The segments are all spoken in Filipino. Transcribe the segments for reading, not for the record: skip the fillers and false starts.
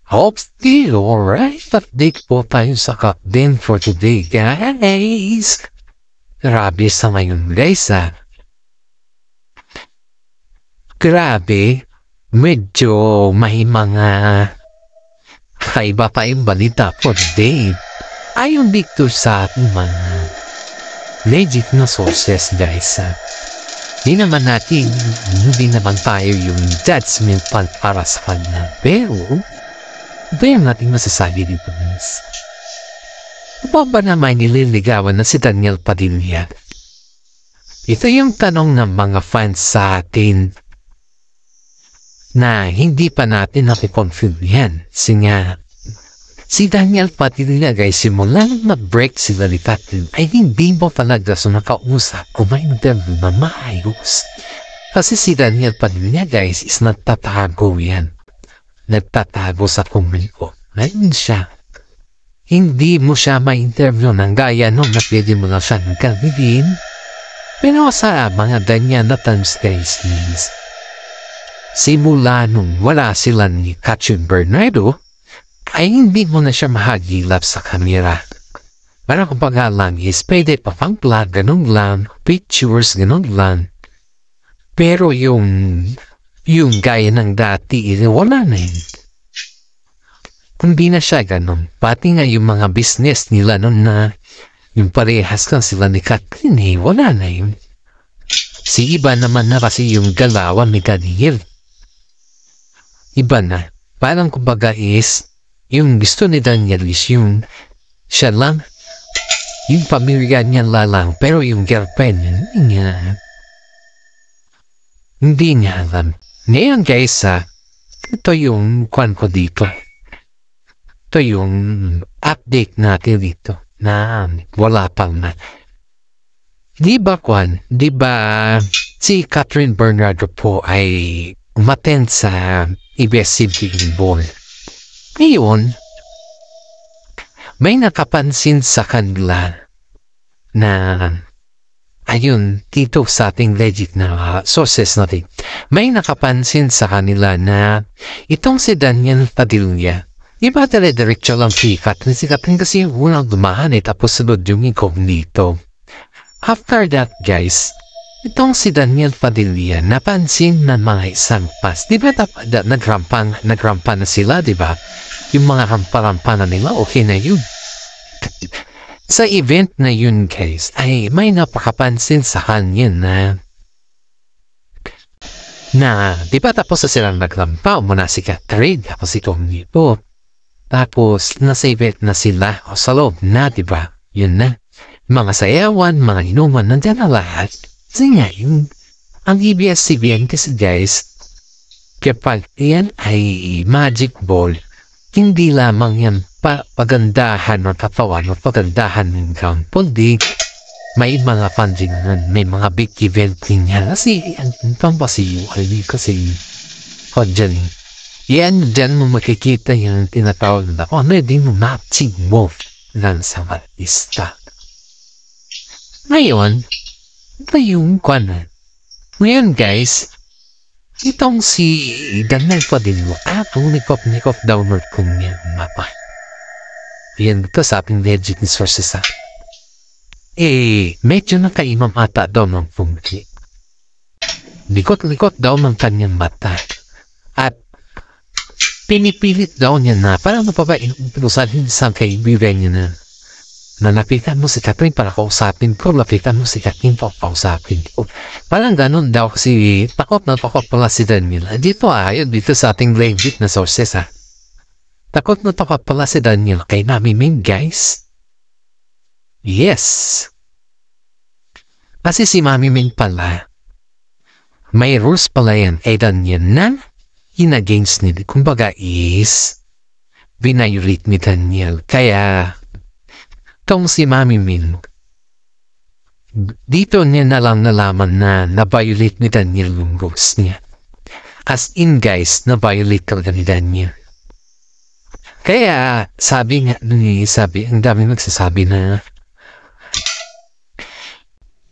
Hope still alright. Update po tayo sa cup din for today, guys. Grabe sa ngayon, guys, Grabe. Medyo may mga kaiba pa yung balita for today. Ayon dito sa ating mga legit na sources, guys, Hindi naman tayo yung judgmental para sa kanya. Pero, ito yung nating masasabi dito, guys. Ano ba naman nililigawan na si Daniel Padilla? Ito yung tanong ng mga fans sa atin na hindi pa natin nakikonfirm yan. Si Daniel Padilla, guys, simula nang mag-break si Lalitat ay hindi mo talaga nakausap kung may interview na maayos. Kasi si Daniel Padilla, guys, is nagtatago yan. Nagtatago sa komiko. Ngayon siya. Hindi mo siya ma-interview ng gaya nung na pwede mo na siya nagkabihin. Pero sa mga ganyan na times, guys, simula nung wala sila ni Katrin Bernardo, ay hindi mo na siya mahagilap sa kamera. Parang kumbaga lang is pwede pa pang vlog, ganun lang, pictures, ganun lang. Pero yung gaya ng dati, wala na yun. Hindi na siya ganun. Pati nga yung mga business nila nun na yung parehas kan sila ni Katrin, wala na yun. Si iba naman na kasi yung galawan ni Daniel. Iba na. Parang kumbaga is yung gusto ni Daniel is yung siya lang, yung pamilya niya lang, pero yung girlfriend hindi niya alam. Ngayon, guys, ito yung kwan ko dito. Ito yung update natin dito na wala pang na. Di ba si Katrin Bernardo po ay umattend sa ABS-CBN Ball. Ngayon, may nakapansin sa kanila na ayun, dito sa ating legit na sources natin, may nakapansin sa kanila na itong si Daniel Padilla, iba diretso lang si Katrin kasi yung unang dumaan tapos sunod yung incognito. After that, guys, itong si Daniel Padilla napansin ng mga isang pas. Di ba nagrampa na sila, di ba? Yung mga rampa-rampa na nila, okay na yun. Sa event na yun, guys, ay may napakapansin sa kanya na di ba tapos na silang nagrampa, muna si Catherine, tapos si Tomito. Tapos, nasa event na sila, o sa loob na, di ba? Yun na. Mga sayawan, mga inuman, nandiyan na lahat. Kasi nga, ang ABS-CBN kasi, guys, kapag yan ay magic ball, hindi lamang yan pagandahan o katawan o pagandahan ng ground, kundi may mga funding nun, may mga big event din yan. Kasi, ang kasi, yan, dyan mo makikita yung tinatawag na ano din mo matching move lang sa artista. Ngayon, ito yung kwanan. Ngayon, guys, itong si Daniel Padilla, nikop downward kung yan mapa. Yan, ito sa ating legit sources, medyo nakaimam ata daw ng pungki. Likot daw ng kanyang mata. At pinipilit daw niya na parang pinusahin sa kaibigan niya na napitan mo si Catherine para kausapin ko, napitan mo si Catherine para kausapin ko. Parang ganun daw kasi takot pala si Daniel. Dito sa ating legit na sources takot pala si Daniel kay Mami Ming, guys. Yes. Kasi si Mami Ming pala, may rules pala yan kay Daniel na in-against nila. Kumbaga is binayulit ni Daniel. Kaya tong si Mami Min, dito niya na lang nalaman na na-violate ni Daniel yung rules niya. As in, guys, na-violate talaga ni Daniel. Kaya sabi, ang dami magsasabi na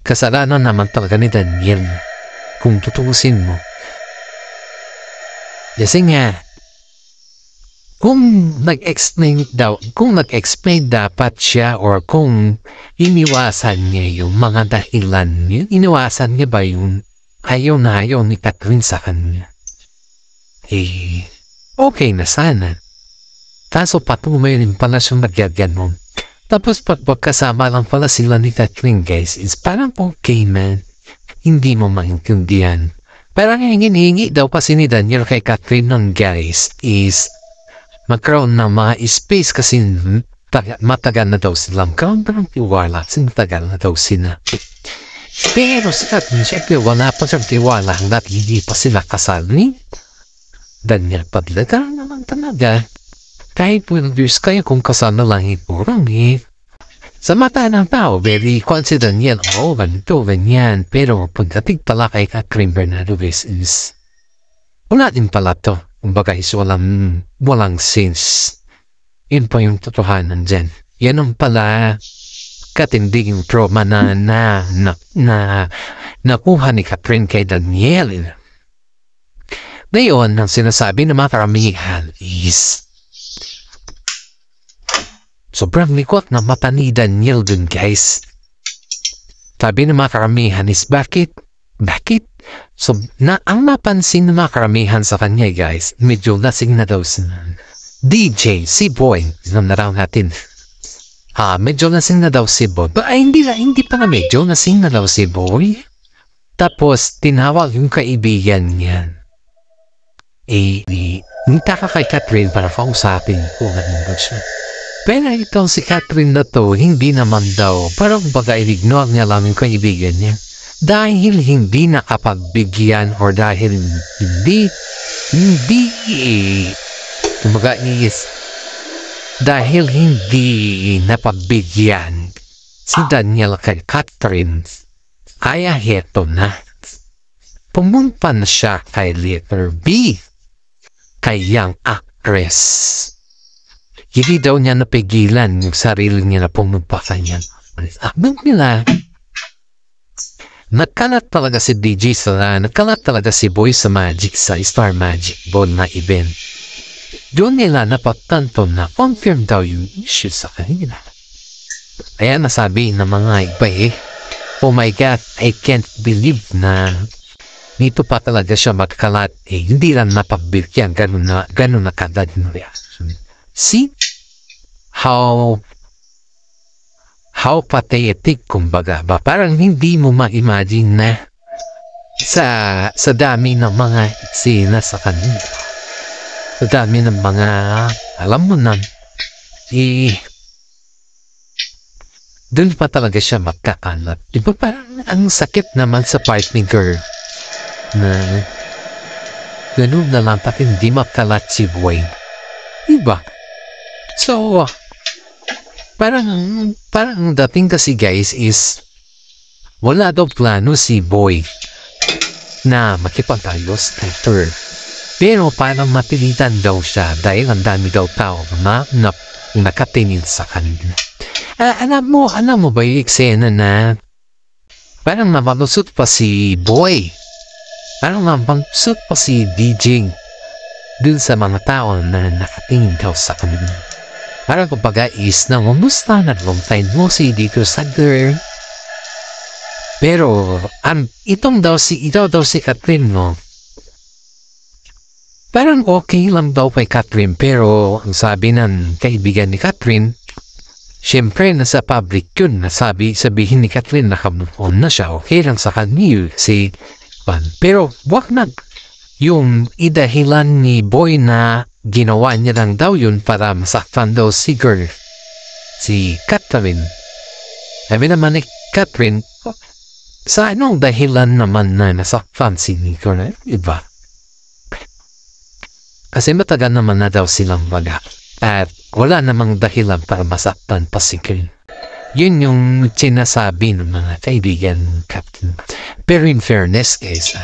kasalanan naman talaga ni Daniel kung tutuusin mo. Kasi nga, kung nag-explain dapat siya or kung iniwasan niya yung mga dahilan niya, iniwasan niya ba yung ayaw ni Catherine sa kanya? Okay na sana. Kaso patuloy rin pala siyang nagyaganon. Tapos pagkasama lang pala sila ni Catherine, guys, is parang okay man. Hindi mo maintindihan. Parang hingin-hingi daw pa si ni Daniel kay Catherine ng guys is magkaroon ng mga space kasi matagal na daw sila. Magkaroon pa ng tiwala kasi matagal na daw sila. Pero si Catherine, syempre wala pa siyang tiwala hanggat hindi pa sila kasal ni Daniel Padilla. Karoon naman talaga. Kahit 12 years kayo kung kasal na lang iturang sa mata ng tao, very confident yan. Ganito, ganyan. Pero pagdating pala kay Catherine Bernardoes is wala din pala to. Kumbaga is walang sense. Yun pa yung totohanan dyan. Yan ang pala katinding trauma na nakuha ni Catherine kay Daniel. Ngayon, ang sinasabi ng mga karamihan is sobrang likot na mata ni Daniel dun, guys. Sabi ng mga karamihan is bakit? So, ang napansin ng mga karamihan sa kanya, guys, medyo lasing na daw si DJ, si Boy. Alam na raw natin. Medyo lasing na daw si Boy. Hindi pa na medyo lasing na daw si Boy. Tapos, tinawag yung kaibigan niya. Nita ka kay Catherine para kausapin kung ano ba siya. Pero itong si Catherine na to, hindi naman daw. Parang baga i-ignore niya lang yung kaibigan niya. Dahil hindi nakapagbigyan or dahil dahil hindi napagbigyan si Daniel kay Catherine, kaya heto na. Pumunta na siya kay letter B, kay young actress. Hindi daw niya napigilan yung sarili niya na pumunta kanya. Nagkalat talaga si DJ nagkalat talaga si Boy sa Star Magic Ball na event. Doon nila napatanto na confirm daw yung issue sa kanila. Kaya nasabi ng mga iba oh my God, I can't believe na nito pa talaga siya magkalat. Hindi lang napabigyan, ganun na kadad yung reaction. See how pathetic, kumbaga ba? Parang hindi mo ma-imagine na sa dami ng mga eksena sa kanila. Sa dami ng mga, alam mo na, doon pa talaga siya magkakalat. Diba parang ang sakit naman sa part ni girl na ganun na lang pati hindi makalat si Boy. Diba? So, parang dating kasi guys is wala daw plano si Boy na makipagayos kay her. Pero parang mapilitan daw siya dahil ang dami daw tao na nakatingin sa kanila. Alam mo ba yung eksena na parang mabalusot pa si Boy? Parang mabalusot pa si DJ dun sa mga tao na nakatingin daw sa kanila. Parang kumbaga is na umusta na long time mo si dito sa girl. Pero ito daw si Catherine mo. Parang okay lang daw kay Catherine, pero ang sabi ng kaibigan ni Catherine, syempre nasa public yun, sabihin ni Catherine na kamukon na siya, okay lang sa kanya si Juan. Pero wag na yung idahilan ni Boy na ginawa niya lang daw yun para masaktan daw si girl, si Catherine. Sabi naman ni Catherine, sa anong dahilan naman na nasaktan si girl, iba? Kasi matagal naman na daw silang baga at wala namang dahilan para masaktan pa si girl. Yun yung sinasabi ng mga kaibigan Captain. Pero in fairness guys,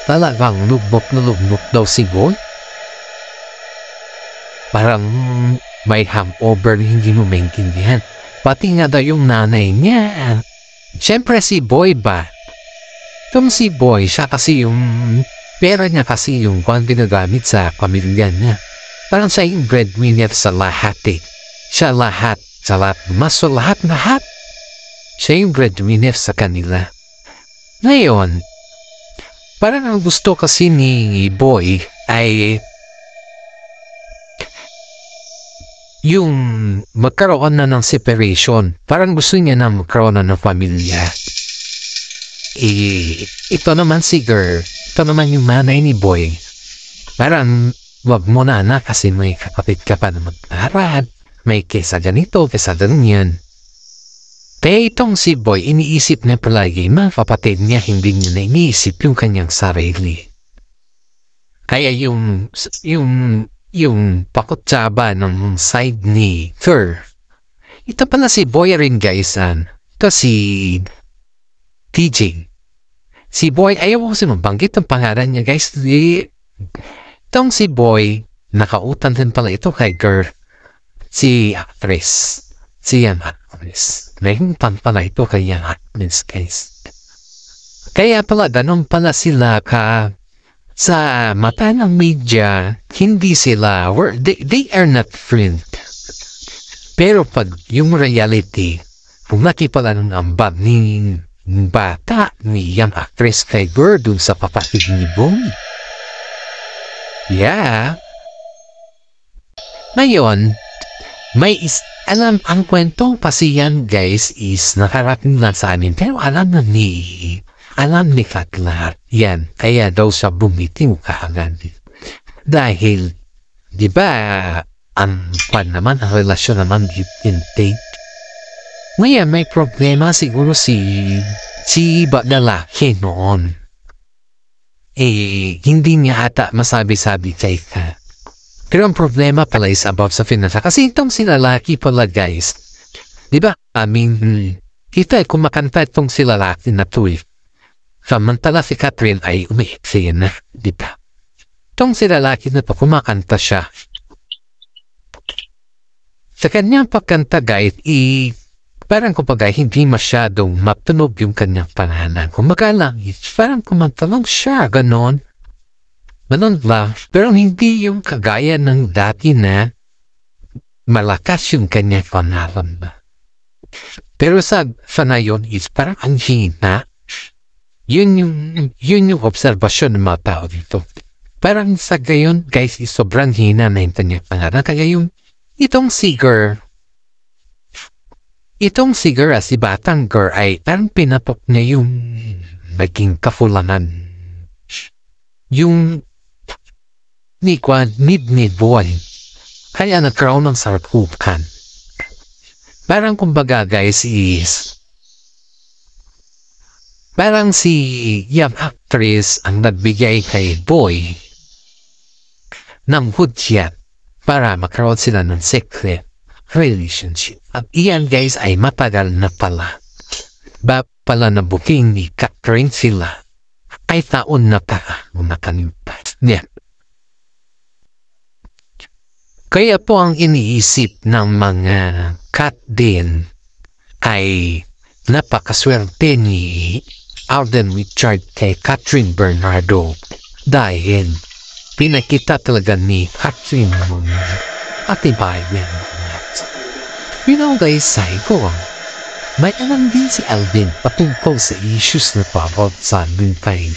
talagang lubok daw si Boy. Parang may hangover, hindi mo maintindihan. Pati nga daw yung nanay niya. Siyempre si Boy ba? Itong si Boy, siya kasi yung pera niya kasi yung kung ginagamit sa pamilya niya. Parang siya yung breadwinner sa lahat eh. Siya lahat. Sa lahat. Mas lahat. Siya yung breadwinner sa kanila. Ngayon, parang ang gusto kasi ni Boy ay yung magkaroon na ng separation. Parang gusto niya na magkaroon na ng pamilya. Ito naman si girl. Ito naman yung manay ni Boy. Parang wag mo na anak kasi may kapatid ka pa na mag-aral. May kesa ganito, kesa ganyan. Kaya itong si Boy, iniisip niya palagi, mga kapatid niya, hindi niya na iniisip yung kanyang sarili. Kaya yung pakutsaba ng side ni Thur. Ito pala si Boy rin guys. Ito si TJ. Si Boy, ayaw ko kasi mabanggit ang pangalan niya guys. Itong si Boy, nakautan din pala ito kay girl. Si actress. Si yan actress. Nahintan pala ito kay yan actress guys. Kaya pala, ganun pala sila sa mata ng media, hindi sila, they are not friends. Pero pag yung reality, kung nakipala ng ambag ni bata ni young actress kay girl dun sa kapatid ni Boy. Yeah. Ngayon, alam, ang kwento kasi yan guys is nakarating lang sa amin. Pero alam ni Katla, yan, kaya daw siya bumitiw kaagad. Dahil, di ba, ang relasyon naman intake. Ngayon, may problema siguro si lalaki noon. Hindi niya ata masabi-sabi kay ka. Pero ang problema pala is about sa finansa. Kasi itong si lalaki pala guys, di ba, kita kumakanta itong si lalaki na tuwi. Samantala si Catherine ay umiiksi na, di ba? Itong si lalaki na to, kumakanta siya. Sa kanyang pagkanta guys, parang kumbaga hindi masyadong matunog yung kanyang pangalan. Kumbaga lang, parang kumanta lang siya, ganon. Ganon lang. Pero hindi yung kagaya ng dati na malakas yung kanyang pangalan ba. Pero sa ngayon is parang ang hina. Yun yung obserbasyon ng mga tao dito. Parang sa gayon, guys, is sobrang hina na yung kanyang pangalan. Kaya itong si batang girl ay parang pinatok niya yung naging kafulangan. Yung ni Boy. Kaya nagkaroon ng sarkupan. Parang kumbaga guys is parang si young actress ang nagbigay kay Boy ng hudyat para magkaroon sila ng secret relationship. At iyan guys ay matagal na pala. Pala na booking ni Catherine sila ay taon na pa nakalipas. Yeah. Kaya po ang iniisip ng mga cat din ay napakaswerte ni Alden Richard kay Catherine Bernardo dahil pinakita talaga ni Catherine atibayan. You know guys, sabi ko, may alam din si Alden patungkol sa issues na pabot sa amin kay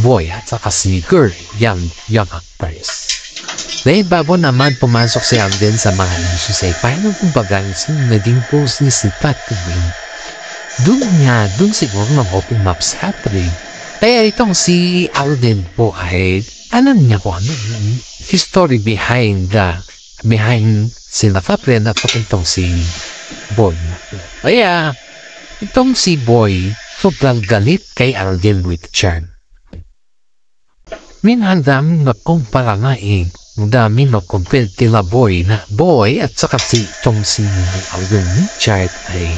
Boy at saka si girl, young actress. Dahil bago naman pumasok si Alden sa mga issues ay paano kumbaga naging post ni si Catherine. Doon siguro mag-open up sa Catherine. Kaya itong si Alden po ay alam niya kung ano history behind sila Catherine at itong si Boy. Kaya itong si Boy sobrang galit kay Alden Richard. Minhandam na kumpara nga ang dami mag-compare tila Boy at saka itong si Alden Richard ay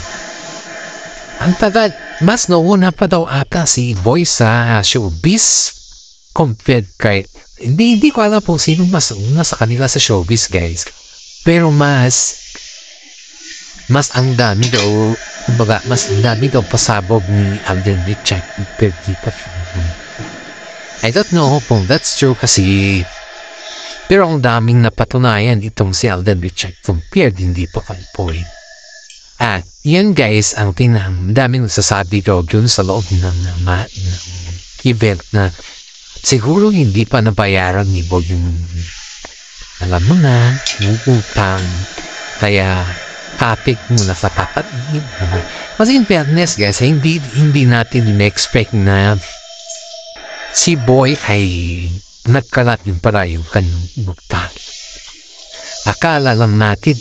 ang tagal, mas nauna pa daw ata si Boy sa showbiz compared kay hindi ko alam po sino mas una sa kanila sa showbiz guys, pero mas ang dami daw kumbaga mas ang dami daw pasabog ni Alden Richard compared dito. I don't know kung that's true kasi Pero ang daming napatunayan itong si Alden Richard compared hindi pa kay Boy. At yan guys ang daming nasasabi daw dun sa loob ng event na siguro hindi pa nabayaran ni Boy yung alam mo na, yung utang. Kaya topic muna sa kapatid. Kasi in fairness guys, hindi natin in-expect na si Boy ay nagkalat yung para yung kanyang utang. Akala lang natin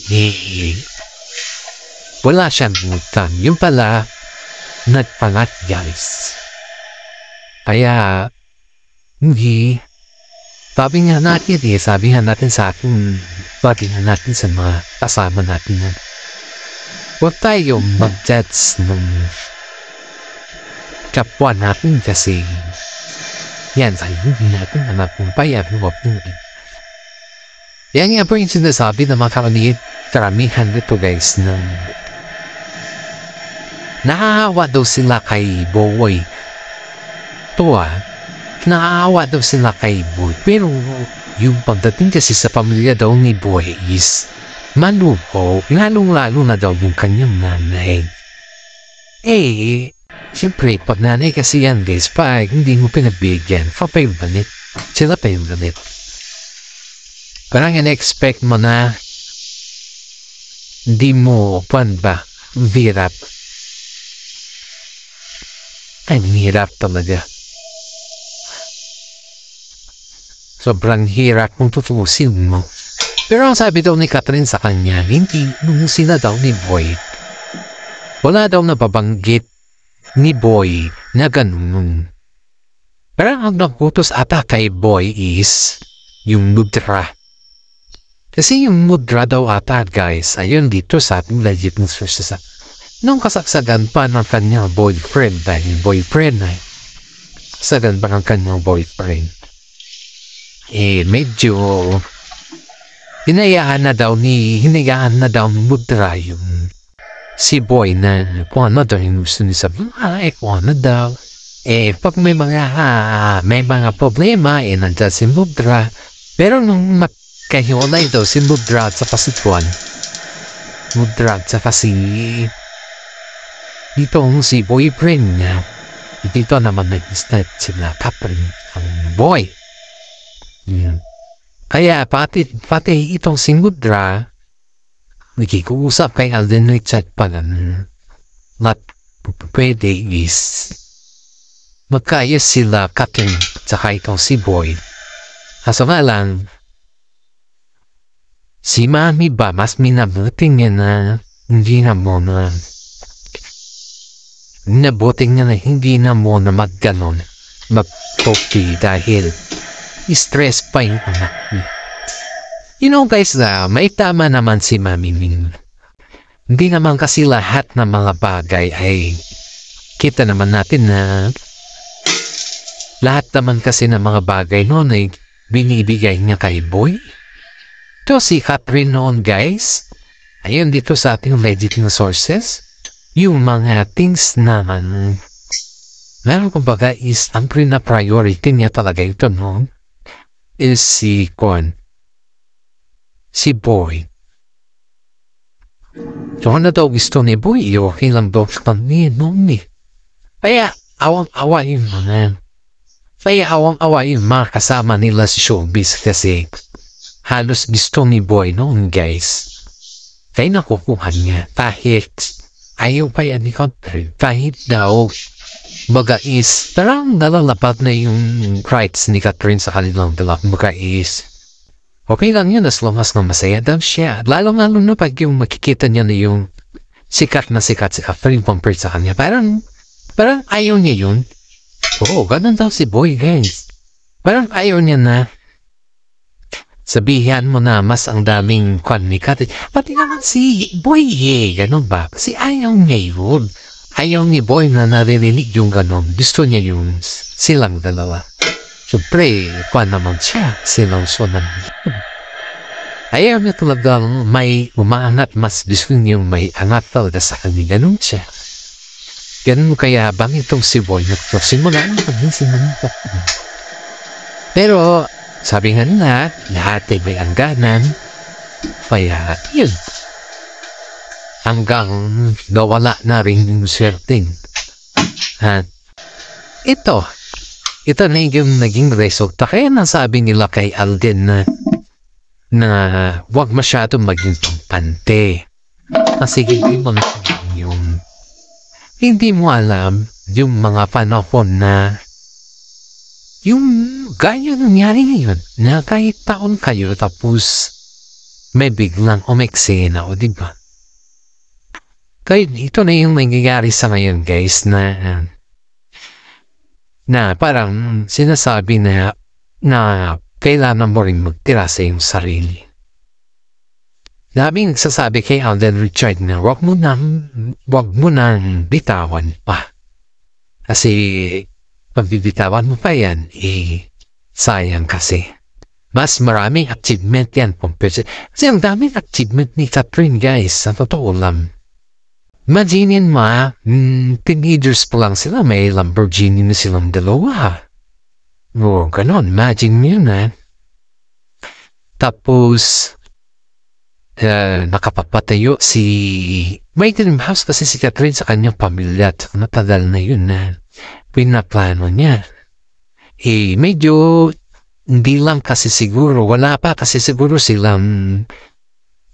wala siyang utang. Yung pala, nagpalat guys. Kaya, hindi. Sabihan natin sa akin, sabihan natin sa mga kasama natin na huwag tayo mag-judge ng kapwa natin kasi yan, hindi natin anak ng bayan, huwag natin. Yan nga po yung sinasabi ng mga karamihan dito guys na nahahawa daw sila kay Boy. Naaawa daw sila kay Boy. Pero yung pagdating kasi sa pamilya daw ni Boy is maluho. Lalong-lalo na daw yung kanyang nanay. Siyempre, pag nanay kasi yan guys, pag hindi mo pinagbigyan, pa yung galit. Sila pa yung galit. Parang in-expect mo na hindi mo, hirap. Ay, hirap talaga. Sobrang hirap kung tutusin mo. Pero ang sabi daw ni Catherine sa kanya, hindi nung sila daw ni Boy. Wala daw nababanggit ni Boy na ganun. Pero ang naputos ata kay Boy is yung mudra. Kasi yung mudra daw ata guys, ayun dito sa ating legit ng sources. Nung kasagsagan pa ng kanyang boyfriend, dahil boyfriend ay sagan pa ng kanyang boyfriend. Medyo hinayaan na daw ni mudra yung si Boy na kung ano daw yung gusto niya sabihin, kung ano daw. Pag may mga problema, nandiyan si mudra. Pero nung magkahiwalay daw si mudra at saka si Juan, mudra at saka si si boyfriend niya, dito naman nag-start sila Catherine ang Boy. Kaya pati itong si Mudra nakikuusap kay Alden Richard pala not pwede is magkayos sila Catherine tsaka itong si Boy. Kaso nga lang si Mami ba mas minabuti niya na hindi na muna hindi na muna magganon mag-copy dahil stress pa yung anak niya. You know guys, may tama naman si Mami Min. Hindi naman kasi lahat ng mga bagay ay kita naman natin na lahat naman kasi ng mga bagay noon ay binibigay niya kay Boy. Ito si Catherine noon guys. Ayun dito sa ating legit na sources. Yung mga things naman meron kumbaga is ang priority niya talaga ito noon is si Boy. So ano daw gusto ni Boy? Okay lang daw sa kanya noon eh. Kaya awang-awa yung mga kasama nila sa showbiz kasi halos gusto ni Boy noon guys. Kaya nakukuha niya kahit ayaw pa yan ni Catherine. Kahit daw baga is parang nalalapat na yung rights ni Catherine sa kanilang dalawa. Baga is okay lang yun as long as na masaya daw siya. Lalo-lalo na pag yung makikita niya na yung sikat si Catherine compared sa kanya. Parang ayaw niya yun. Oo, ganun daw si Boy guys. Parang ayaw niya na sabihan mo na mas ang daming kwan ni Catherine. Pati naman si Boy ganun ba? Kasi ayaw niya yun. Ayaw ni Boy na naririnig yung ganun. Gusto niya yung silang dalawa. Siyempre, kwan naman siya. Silang sonan. Ayaw niya talagang may umaangat. Mas gusto niya yung may angat talaga sa kanila. Ganun siya. Ganun kaya bang itong si Boy nagsimula ang paghinsin ng Pero, Sabi nga nila, lahat ay may hangganan. Kaya, yun. Hanggang nawala na rin yung swerting. At ito na yung naging resulta. Kaya nasabi nila kay Alden na wag masyadong maging pampante. Kasi hindi mo alam yung mga panahon na yung gaya nangyari ngayon na kahit taon kayo tapos may biglang umeksena o diba? Kaya ito na yung nangyayari sa ngayon guys na parang sinasabi na kailangan mo rin magtira sa iyong sarili. Daming nagsasabi kay Alden Richard na wag mo nang bitawan pa. Kasi pag bibitawan mo pa yan, sayang kasi. Mas maraming achievement yan. Kasi ang daming achievement ni Catherine guys, sa totoo lang. Imaginin mo, teenagers pa lang sila, may Lamborghini na silang dalawa. O, ganon, imagine mo yun Tapos, nakapapatayo may dream house kasi si Catherine sa kanyang pamilya at matagal na yun pinaplano niya. Medyo hindi lang kasi siguro, wala pa kasi siguro silang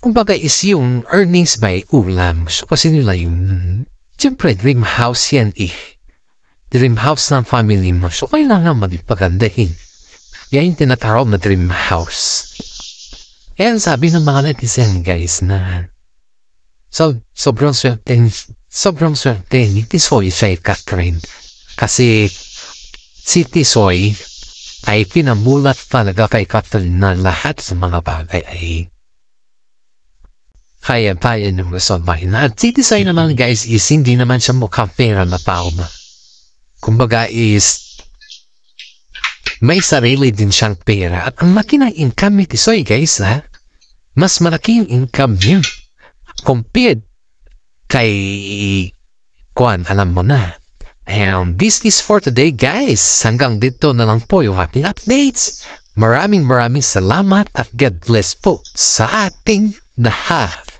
kumbaga is yung earnings by ulam. So kasi nila yung siyempre dream house yan dream house ng family mo. So kailangan magpagandahin. Yan yung tinatawag na dream house. Kaya sabi ng mga netizen guys na sobrang swerte ni Tisoy sa Catherine. Kasi si Tisoy ay pinamulat talaga kay Catherine na lahat sa mga bagay ay kaya ng resolbahin. At si Tisoy naman guys is hindi naman siya mukhang pera na tao na. Kumbaga is may sarili din siyang pera at ang laki ng income ni Tisoy guys mas malaki yung income niya compared kay Juan, alam mo na. And this is for today guys. Hanggang dito na lang po yung ating updates. Maraming salamat at God bless po sa ating lahat.